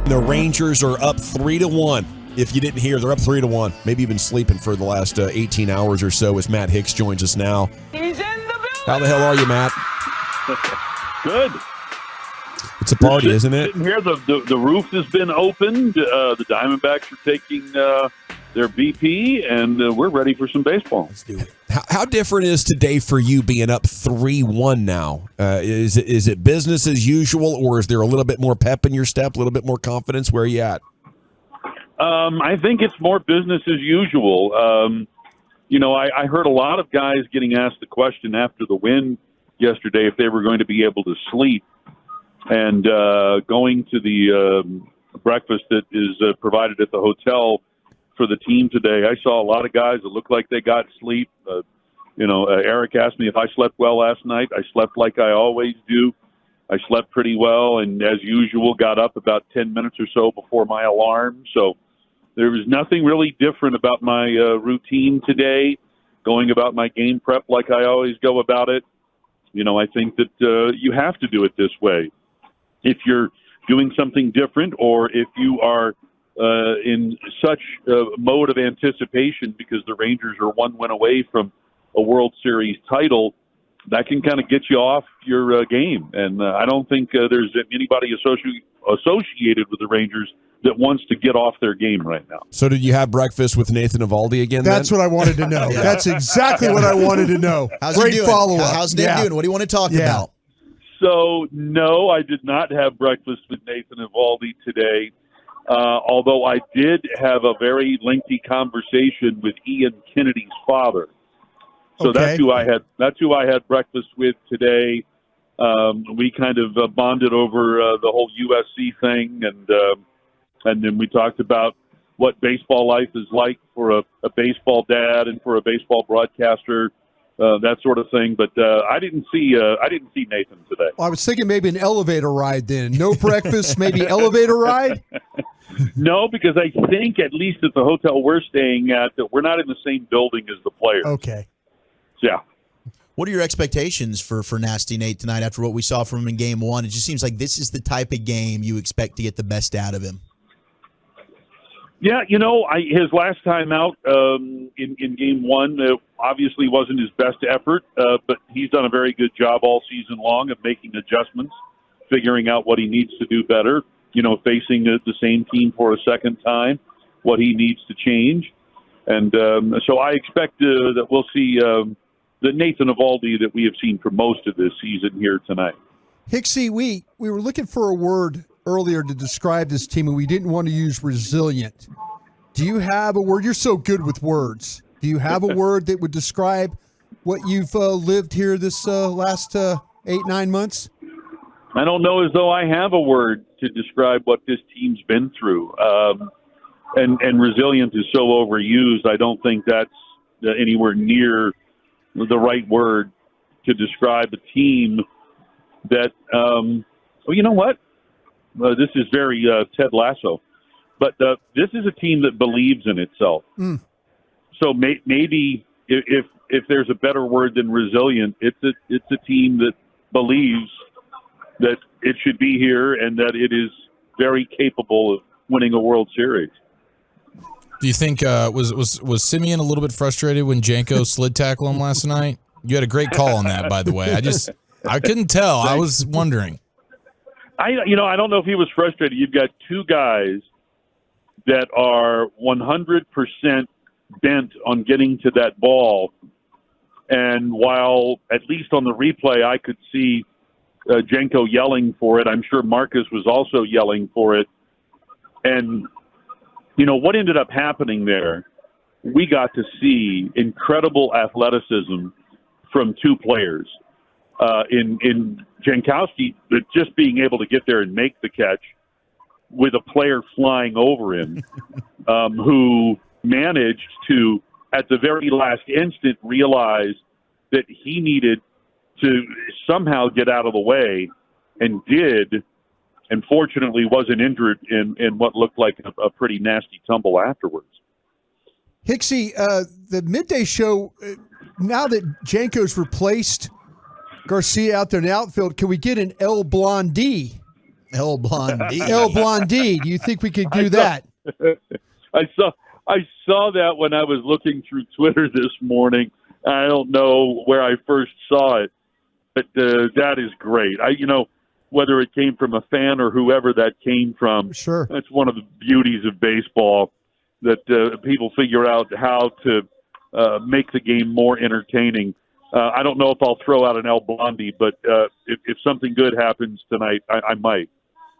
The Rangers are up 3-1. If you didn't hear, they're up 3-1. Maybe you've been sleeping for the last 18 hours or so as Matt Hicks joins us now. He's in the building. How the hell are you, Matt? Good. It's a party, isn't it? Sitting here, the roof has been opened. The Diamondbacks are taking their BP, and we're ready for some baseball. Let's do it. How different is today for you being up 3-1 now? Is it business as usual, or is there a little bit more pep in your step, a little bit more confidence? Where are you at? I think it's more business as usual. I heard a lot of guys getting asked the question after the win yesterday if they were going to be able to sleep. And going to the breakfast that is provided at the hotel for the team today, I saw a lot of guys that looked like they got sleep. Eric asked me if I slept well last night. I slept like I always do. I slept pretty well, and as usual, got up about 10 minutes or so before my alarm. So there was nothing really different about my routine today, going about my game prep like I always go about it. I think that you have to do it this way. If you're doing something different, or if you are in such a mode of anticipation because the Rangers are one win away from a World Series title, that can kind of get you off your game. And I don't think there's anybody associated with the Rangers that wants to get off their game right now. So did you have breakfast with Nathan Eovaldi again? That's what I wanted to know. That's exactly what I wanted to know. Great follow-up. How's Nate doing? What do you want to talk about? So, no, I did not have breakfast with Nathan Eovaldi today, although I did have a very lengthy conversation with Ian Kennedy's father. So that's who I had breakfast with today. We kind of bonded over the whole USC thing, and then we talked about what baseball life is like for a baseball dad and for a baseball broadcaster. That sort of thing, but I didn't see Nathan today. Well, I was thinking maybe an elevator ride then. No breakfast, maybe elevator ride? No, because I think at least at the hotel we're staying at, that we're not in the same building as the players. Okay. Yeah. What are your expectations for Nasty Nate tonight after what we saw from him in Game 1? It just seems like this is the type of game you expect to get the best out of him. Yeah, his last time out in Game 1 obviously wasn't his best effort, but he's done a very good job all season long of making adjustments, figuring out what he needs to do better, facing the same team for a second time, what he needs to change. And so I expect that we'll see the Nathan Eovaldi that we have seen for most of this season here tonight. Hicksy, we were looking for a word earlier to describe this team, and we didn't want to use resilient. Do you have a word? You're so good with words. Do you have a word that would describe what you've lived here this last 8-9 months? I don't know as though I have a word to describe what this team's been through. And resilient is so overused, I don't think that's anywhere near the right word to describe a team that, well, you know what? This is very Ted Lasso. But this is a team that believes in itself. Mm. So maybe if there's a better word than resilient, it's a team that believes that it should be here and that it is very capable of winning a World Series. Do you think was Simeon a little bit frustrated when Janko slid tackle him last night? You had a great call on that, by the way. I couldn't tell. I was wondering. I don't know if he was frustrated. You've got two guys that are 100% bent on getting to that ball. And while, at least on the replay, I could see Janko yelling for it, I'm sure Marcus was also yelling for it. And, what ended up happening there, we got to see incredible athleticism from two players. In Jankowski, just being able to get there and make the catch with a player flying over him, who managed to, at the very last instant, realize that he needed to somehow get out of the way, and did, and fortunately wasn't injured in what looked like a pretty nasty tumble afterwards. Hicksy, the midday show, now that Janko's replaced Garcia out there in the outfield, can we get an El Blondie El Blondie. El Blondie. Do you think we could do that? I saw that when I was looking through Twitter this morning. I don't know where I first saw it, but that is great. Whether it came from a fan or whoever that came from, Sure. that's one of the beauties of baseball, that people figure out how to make the game more entertaining. I don't know if I'll throw out an El Blondie, but if something good happens tonight, I might.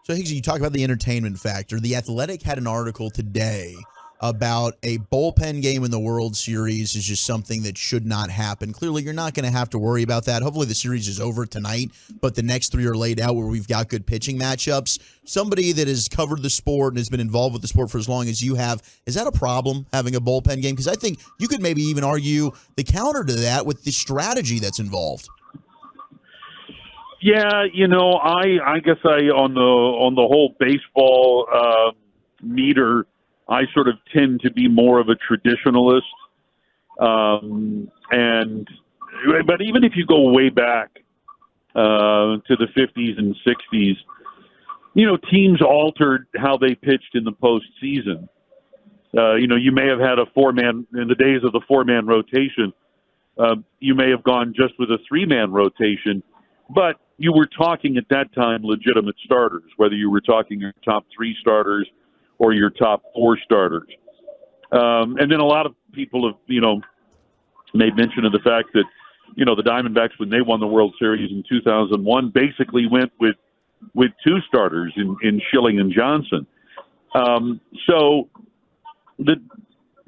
So, Higgsy, you talk about the entertainment factor. The Athletic had an article today about a bullpen game in the World Series is just something that should not happen. Clearly, you're not going to have to worry about that. Hopefully, the series is over tonight, but the next three are laid out where we've got good pitching matchups. Somebody that has covered the sport and has been involved with the sport for as long as you have, is that a problem, having a bullpen game? Because I think you could maybe even argue the counter to that with the strategy that's involved. Yeah, I guess on the whole baseball meter, I sort of tend to be more of a traditionalist. But even if you go way back to the 50s and 60s, teams altered how they pitched in the postseason. You may have had a four-man in the days of the four-man rotation. You may have gone just with a three-man rotation, but you were talking at that time legitimate starters, whether you were talking your top three starters or your top four starters. And then a lot of people have, made mention of the fact that, the Diamondbacks, when they won the World Series in 2001, basically went with two starters in Schilling and Johnson. So the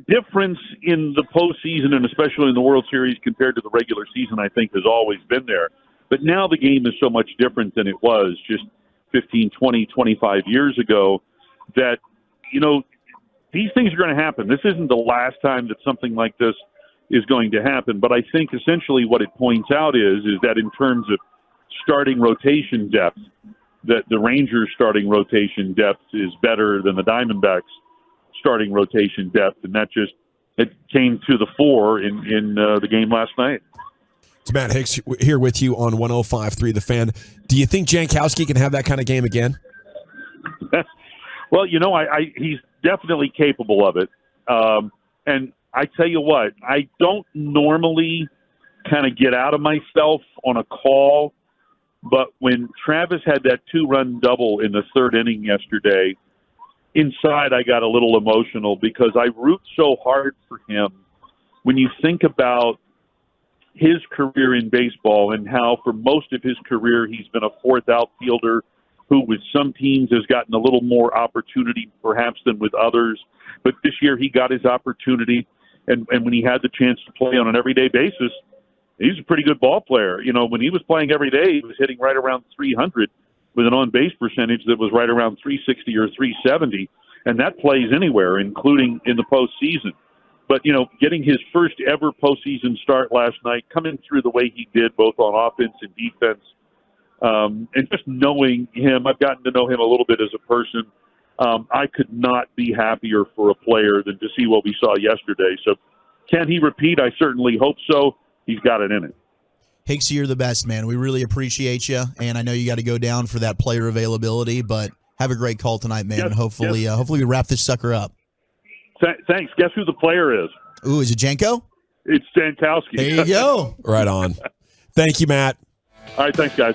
difference in the postseason, and especially in the World Series compared to the regular season, I think has always been there. But now the game is so much different than it was just 15, 20, 25 years ago that, these things are going to happen. This isn't the last time that something like this is going to happen. But I think essentially what it points out is that in terms of starting rotation depth, that the Rangers' starting rotation depth is better than the Diamondbacks' starting rotation depth. And it came to the fore in the game last night. It's Matt Hicks here with you on 105.3 The Fan. Do you think Jankowski can have that kind of game again? Well, he's definitely capable of it. And I tell you what, I don't normally kind of get out of myself on a call, but when Travis had that two-run double in the third inning yesterday, inside I got a little emotional because I root so hard for him when you think about his career in baseball and how for most of his career he's been a fourth outfielder who with some teams has gotten a little more opportunity perhaps than with others. But this year he got his opportunity, and when he had the chance to play on an everyday basis, he's a pretty good ball player. When he was playing every day, he was hitting right around 300 with an on-base percentage that was right around 360 or 370, and that plays anywhere, including in the postseason. But, getting his first ever postseason start last night, coming through the way he did, both on offense and defense, and just knowing him, I've gotten to know him a little bit as a person. I could not be happier for a player than to see what we saw yesterday. So can he repeat? I certainly hope so. He's got it in it. Hicks, you're the best, man. We really appreciate you, and I know you got to go down for that player availability, but have a great call tonight, man, and hopefully we wrap this sucker up. Thanks. Guess who the player is? Ooh, is it Janko? It's Jankowski. There you go. Right on. Thank you, Matt. All right, thanks, guys.